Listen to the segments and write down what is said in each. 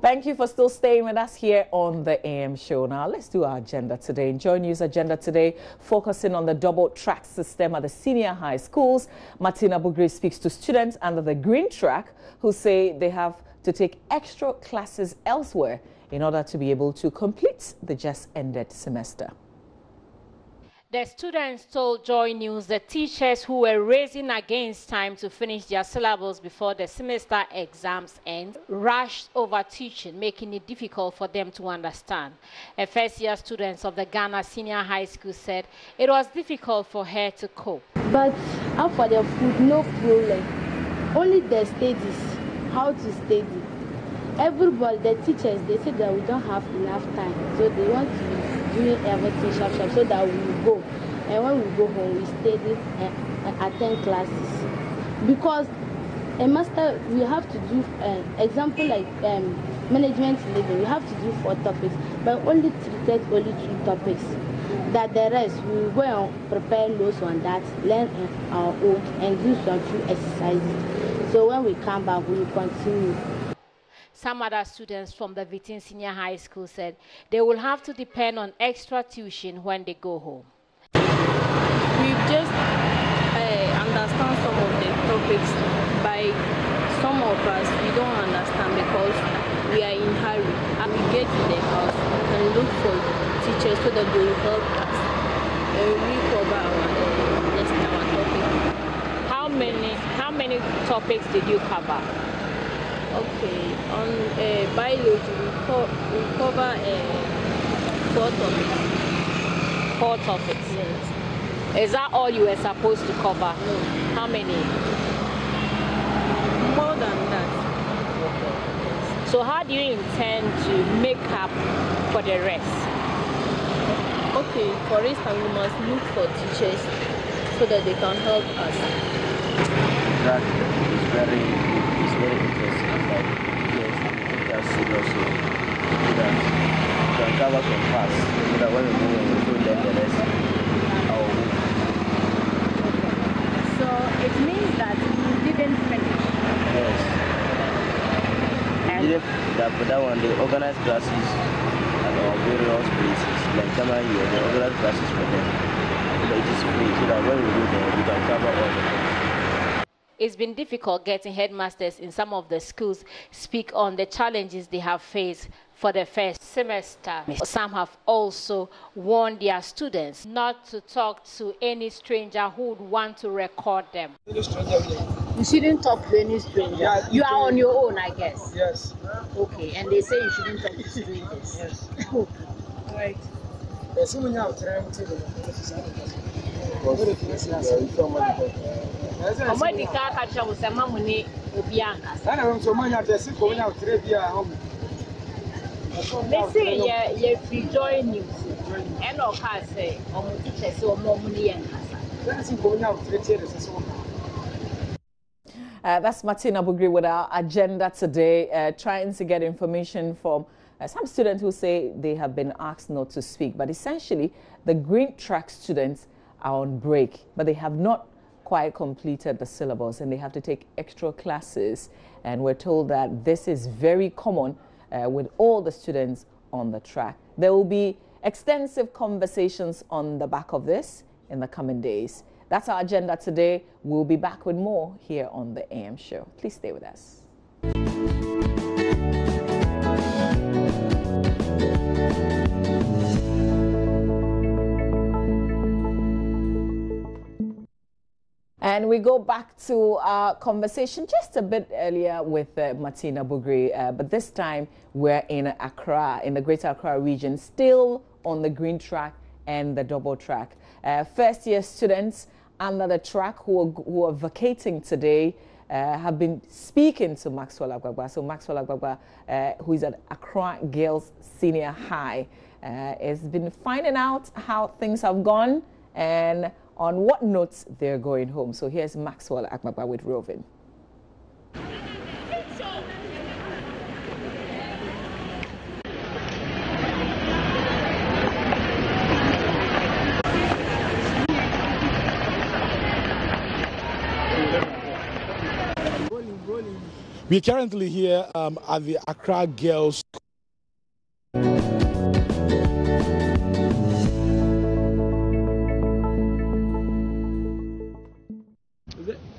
Thank you for still staying with us here on the AM show. Now, let's do our agenda today. JoyNews agenda today, focusing on the double track system at the senior high schools. Martina Bugri speaks to students under the green track who say they have to take extra classes elsewhere in order to be able to complete the just ended semester. The students told JoyNews the teachers who were racing against time to finish their syllabus before the semester exams end rushed over teaching, making it difficult for them to understand. A first-year student of the Ghana Senior High School said it was difficult for her to cope. But for the food, no problem. Only the studies, how to study. Everybody, the teachers, they said that we don't have enough time, so they want to be doing everything sharp so that we will go. And when we go home, we study and attend classes. Because a master, we have to do, example like management living, we have to do 4 topics, but only treated only 3 topics. That the rest, we will go and prepare notes on that, learn our own, and do some few exercises. So when we come back, we will continue. Some other students from the Vitin Senior High School said they will have to depend on extra tuition when they go home. We've just understand some of the topics, by some of us we don't understand because we are in hurry. And we get to the house and look for teachers so that they will help us and we cover our topic. How many topics did you cover? Okay, on biology we cover 4 topics. 4 topics? Yes. Is that all you were supposed to cover? No. How many? More than that. So how do you intend to make up for the rest? Okay, for instance, we must look for teachers so that they can help us. That is very interesting. Like, yes, that's also that you can cover some parts so that when we move on, we don't learn the rest. So it means that you didn't finish. Yes. And for that one, they organize classes at our various places. Like Ghana here, they organize classes for them. But it is free, so that when we go there, we can cover all the things. It's been difficult getting headmasters in some of the schools speak on the challenges they have faced for the first semester. Some have also warned their students not to talk to any stranger who would want to record them. You shouldn't talk to any stranger. Yeah, you are on your own, I guess. Yes. Okay, and they say you shouldn't talk to strangers. Yes. Okay. Right. Let's say you free JoyNews and all cars say teachers or more money. That's Martina Bugri with our agenda today, trying to get information from some students who say they have been asked not to speak. But essentially, the green track students are on break, but they have not quite completed the syllabus and they have to take extra classes. And we're told that this is very common with all the students on the track. There will be extensive conversations on the back of this in the coming days. That's our agenda today. We'll be back with more here on the AM show. Please stay with us. And we go back to our conversation just a bit earlier with Martina Bugri, but this time we're in Accra, in the Greater Accra region, still on the green track and the double track. First-year students under the track who are vacating today have been speaking to Maxwell Agbagba. So Maxwell Agbagba, who is at Accra Girls Senior High, has been finding out how things have gone and on what notes they're going home. So here's Maxwell Agbagba with Rovin. We're currently here at the Accra Girls.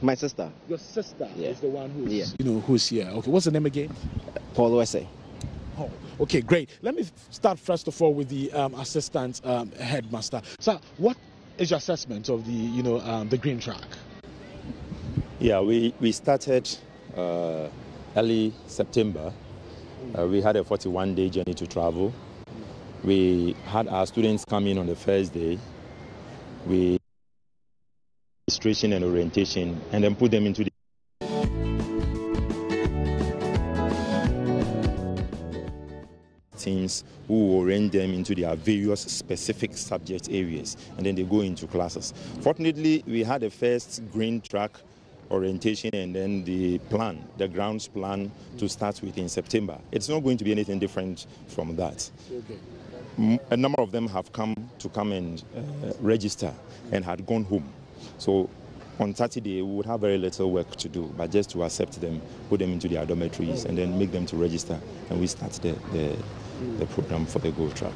My sister. Your sister Yeah. is the one who's, who's here. Okay, what's the name again? Paul Wesse. Oh, okay, great. Let me start first of all with the assistant headmaster. So, what is your assessment of the the green track? Yeah, we started early September. We had a 41-day journey to travel. We had our students come in on the first day. We registration and orientation, and then put them into the teams who will orient them into their various specific subject areas, and then they go into classes. Fortunately, we had the first green track orientation and then the grounds plan to start with in September. It's not going to be anything different from that. Okay. A number of them have come and register and had gone home. So on Saturday, we would have very little work to do, but just to accept them, put them into their dormitories, and then make them to register, and we start the program for the Go Track.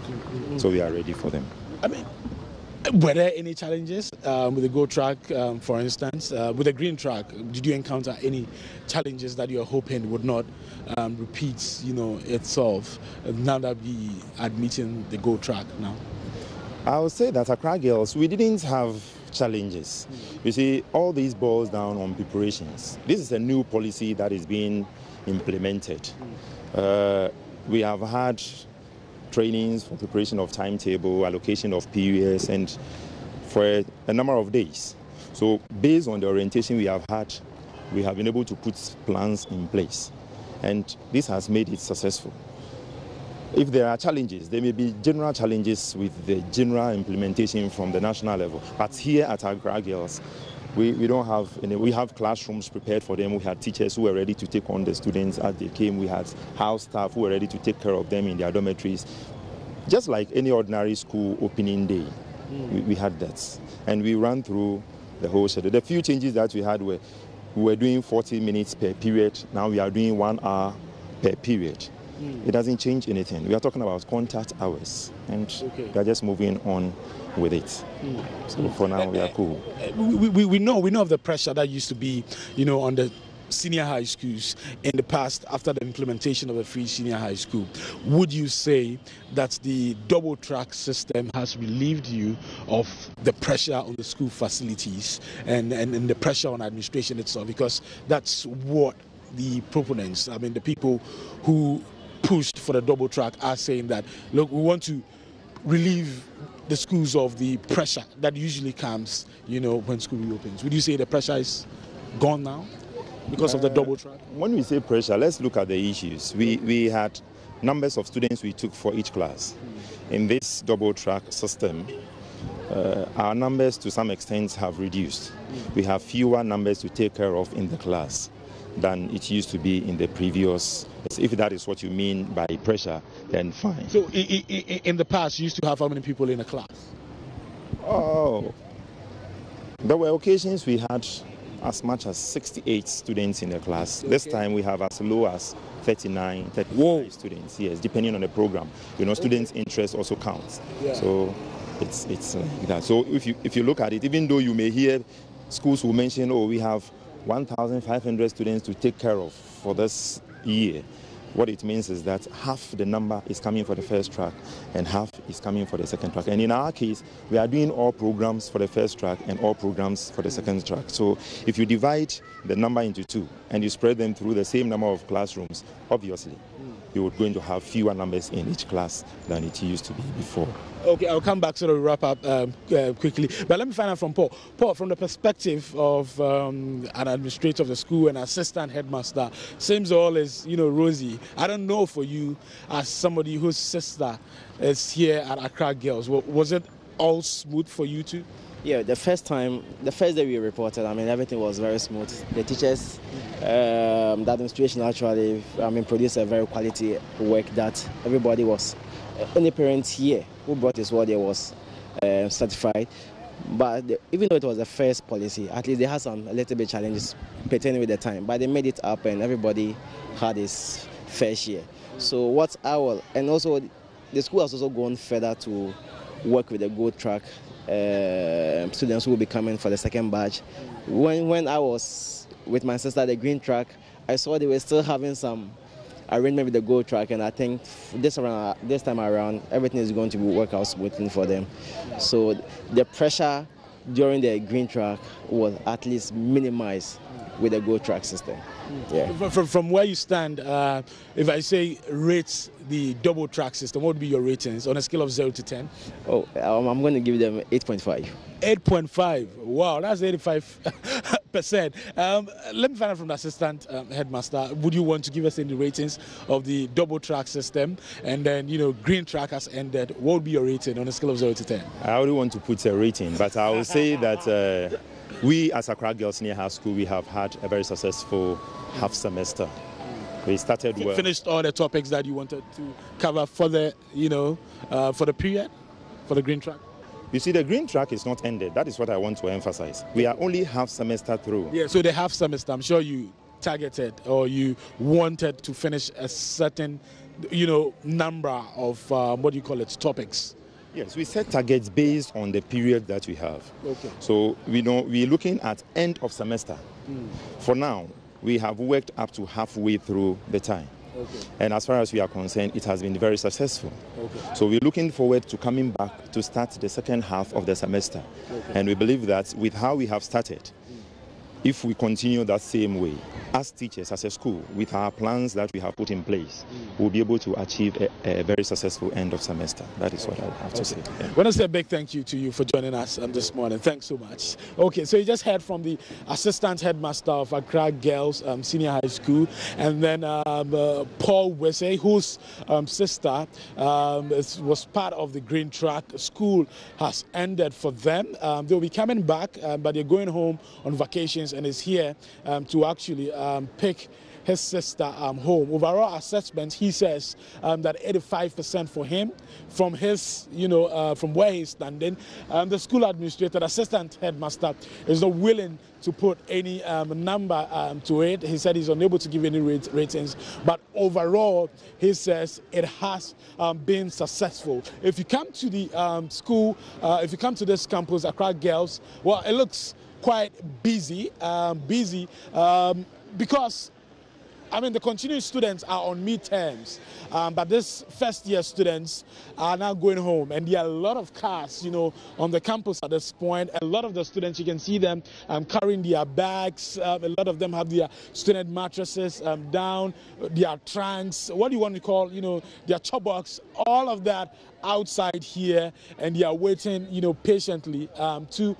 So we are ready for them. I mean, were there any challenges with the Go Track, for instance? With the Green Track, did you encounter any challenges that you're hoping would not repeat, itself now that we are admitting the Go Track now? I would say that Accra Girls, we didn't have challenges. You see, all these boils down on preparations. This is a new policy that is being implemented. We have had trainings for preparation of timetable, allocation of periods, and for a number of days. So based on the orientation we have had, we have been able to put plans in place, and this has made it successful. If there are challenges, there may be general challenges with the general implementation from the national level. But here at Accra Girls, we don't have any. We have classrooms prepared for them. We had teachers who were ready to take on the students as they came. We had house staff who were ready to take care of them in their dormitories. Just like any ordinary school opening day, we had that. And we ran through the whole schedule. The few changes that we had were we were doing 40 minutes per period. Now we are doing 1 hour per period. It doesn't change anything. We are talking about contact hours, and we are just moving on with it. So for now, we are cool. We know of the pressure that used to be, on the senior high schools in the past after the implementation of the free senior high school. Would you say that the double track system has relieved you of the pressure on the school facilities and the pressure on administration itself? Because that's what the proponents, the people who pushed for the double track are saying that, look, we want to relieve the schools of the pressure that usually comes, when school reopens. Would you say the pressure is gone now because of the double track? When we say pressure, let's look at the issues. We had numbers of students we took for each class. In this double track system, our numbers to some extent have reduced. We have fewer numbers to take care of in the class than it used to be in the previous. If that is what you mean by pressure, then fine. So in the past, you used to have how many people in a class? Oh, there were occasions we had as much as 68 students in the class. Okay. This time we have as low as 39 students, yes, depending on the program. Students' interest also counts. Yeah. So it's like that. So if you look at it, even though you may hear schools will mention, we have 1,500 students to take care of for this year, what it means is that half the number is coming for the first track and half is coming for the second track. And in our case, we are doing all programs for the first track and all programs for the second track. So if you divide the number into two and you spread them through the same number of classrooms, obviously, you're going to have fewer numbers in each class than it used to be before. Okay, I'll come back to wrap up quickly. But let me find out from Paul. Paul, from the perspective of an administrator of the school and assistant headmaster, seems all is, rosy. I don't know for you, as somebody whose sister is here at Accra Girls, was it all smooth for you too? Yeah, the first day we reported, everything was very smooth. The teachers, the administration actually, produced a very quality work that everybody was, any parent here who brought his word, was certified. But even though it was the first policy, at least they had a little bit challenges pertaining with the time. But they made it up and everybody had his fair share. So what I will, and also the school has also gone further to work with the Go Track students who will be coming for the second batch. When I was with my sister at the Green Track, I saw they were still having some arrangement with the Go Track, and I think this time around, everything is going to work out smoothly for them. So the pressure during the Green Track was at least minimized with the Go Track system. Yeah. From where you stand, if I say rate the double track system, what would be your ratings on a scale of 0 to 10? Oh, I'm going to give them 8.5. 8.5. Wow, that's 85%. Let me find out from the assistant headmaster. Would you want to give us any ratings of the double track system? And then, Green Track has ended. What would be your rating on a scale of 0 to 10? I wouldn't want to put a rating, but I will say that we as Accra Girls Senior High School, we have had a very successful half semester. We started well. Finished all the topics that you wanted to cover for the, for the period, for the Green Track? You see, the Green Track is not ended. That is what I want to emphasize. We are only half semester through. Yeah, so the half semester, I'm sure you targeted or you wanted to finish a certain, number of, topics. Yes, we set targets based on the period that we have. Okay. So we're looking at end of semester. For now, we have worked up to halfway through the time. Okay. And as far as we are concerned, it has been very successful. Okay. So we're looking forward to coming back to start the second half of the semester. Okay. And we believe that with how we have started, if we continue that same way, as teachers, as a school, with our plans that we have put in place, we'll be able to achieve a very successful end of semester. That is what I have to say. Yeah. I want to say a big thank you to you for joining us this morning. Thanks so much. Okay, so you just heard from the assistant headmaster of Accra Girls Senior High School, and then Paul Wese, whose sister was part of the Green Track. School has ended for them. They'll be coming back, but they're going home on vacations, and is here to actually pick his sister home. Overall assessment, he says that 85% for him from his, from where he's standing. The school administrator, assistant headmaster, is not willing to put any number to it. He said he's unable to give any ratings, but overall, he says it has been successful. If you come to the school, if you come to this campus, Accra Girls, well, it looks quite busy, because the continuing students are on midterms, but this first-year students are now going home, and there are a lot of cars, on the campus at this point. A lot of the students, you can see them carrying their bags. A lot of them have their student mattresses down, their trunks, what do you want to call, their chopbox, all of that outside here, and they are waiting, patiently to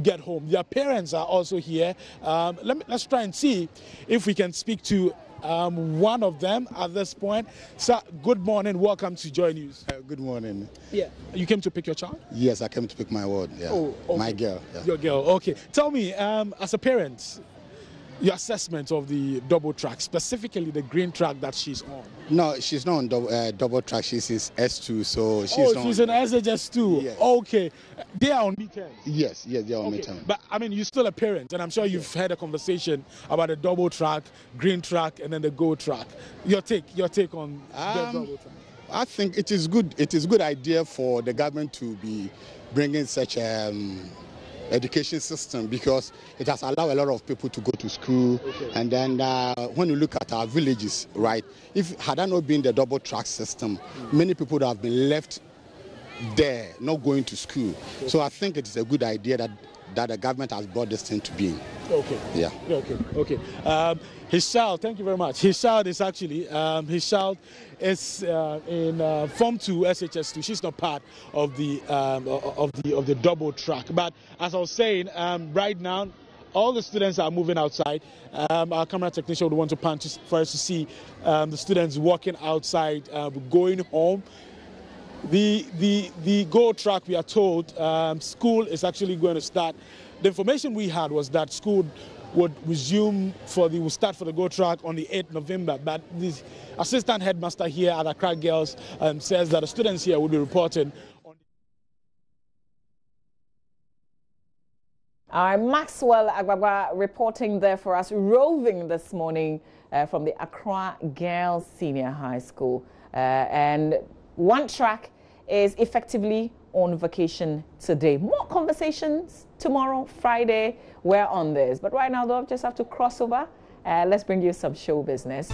get home. Their parents are also here. Let's try and see if we can speak to one of them at this point. Sir, good morning. Welcome to JoyNews. Good morning. Yeah. You came to pick your child? Yes, I came to pick my ward. Yeah. Oh, okay. My girl. Yeah. Your girl. Okay. Tell me, as a parent, your assessment of the double track, specifically the Green Track that she's on. No, she's not on double track. She's in S2, so she's in SHS2. Yes. Okay. They are on midterms. Yes, they are on midterms. But you're still a parent, and I'm sure you've had a conversation about the double track, Green Track, and then the Go Track. Your take on the double track. I think it is good. It is a good idea for the government to be bringing such education system, because it has allowed a lot of people to go to school. Okay. And then when you look at our villages, right, had that not been the double track system, many people would have been left there, not going to school. Okay. So I think it is a good idea that the government has brought this thing to being. Okay. Yeah. Okay. His child, thank you very much. His child is actually, in Form 2 SHS2. She's not part of the double track. But as I was saying, right now, all the students are moving outside. Our camera technician would want to pan for us to see the students walking outside, going home. The Go Track, we are told, school is actually going to start. The information we had was that school would start for the Go Track on the 8th November. But the assistant headmaster here at Accra Girls says that the students here will be reporting Maxwell Agbagba reporting there for us, roving this morning from the Accra Girls Senior High School. And One Track is effectively on vacation today. More conversations tomorrow, Friday. We're on this. But right now, though, just have to cross over. Let's bring you some show business.